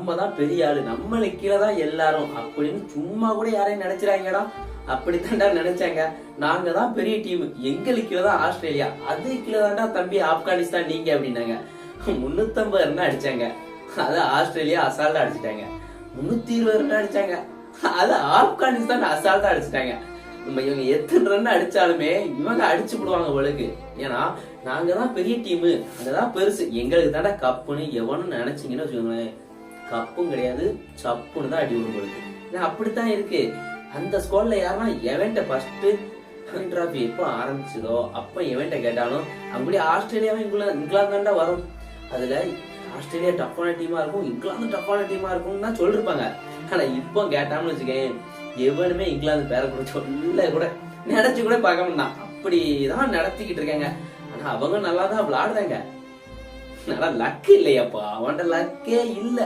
நம்ம தான் பெரிய ஆளு, நம்மளுக்கு கீழதான் எல்லாரும் அப்படின்னு சும்மா கூட யாரையும் நினைச்சிடாங்கடா. அப்படித்தான்டா நினைச்சாங்க. நாங்க தான் பெரிய டீம், எங்களுக்கு கீழதான் ஆஸ்திரேலியா, அது கீழதான்டா தம்பி ஆப்கானிஸ்தான் நீங்க அப்படின்னாங்க. 350 ரன் அடிச்சாங்க, அது ஆஸ்திரேலியா அசால்ட்டா அடிச்சுட்டாங்க. 320 ரன் அடிச்சாங்க, அது ஆப்கானிஸ்தான் அசால்ட்டா அடிச்சுட்டாங்க. நம்ம இவங்க எத்தனை ரன் அடிச்சாலுமே இவங்க அடிச்சு விடுவாங்க உங்களுக்கு. ஏன்னா நாங்க தான் பெரிய டீமு, அங்கதான் பெருசு, எங்களுக்கு தாண்டா கப்புன்னு எவனும் நினைச்சீங்கன்னு வச்சுக்கோங்களேன், கப்பும் கிடையாது சப்புன்னு தான் அடி விடும் உங்களுக்கு. ஏன்னா அப்படித்தான் இருக்கு. அந்த ஸ்குவாட்ல யாருன்னா எவன்ட்ட ஃபர்ஸ்ட் டிராபி எப்போ ஆரம்பிச்சதோ அப்ப எவன்ட்ட கேட்டாலும் அப்படியே ஆஸ்திரேலியாவும் இங்கிலாந்து தாண்டா வரும். அதுல ஆஸ்திரேலியா டஃப்பான டீமா இருக்கும், இங்கிலாந்து டஃப்பான டீமா இருக்கும்னு தான் சொல்லிருப்பாங்க. ஆனா இப்போ கேட்டான்னு வச்சுக்கேன், எவனுமே இங்கிலாந்து பேர கூட சொல்ல கூட நினைச்சு கூட பார்க்க மாட்டான். அப்படிதான் நடத்திக்கிட்டு இருக்காங்க. ஆனா அவங்க நல்லா தான் விளையாடுறாங்க. நல்லா லக்கு இல்லையாப்பா, அவன்கிட்ட லக்கே இல்ல.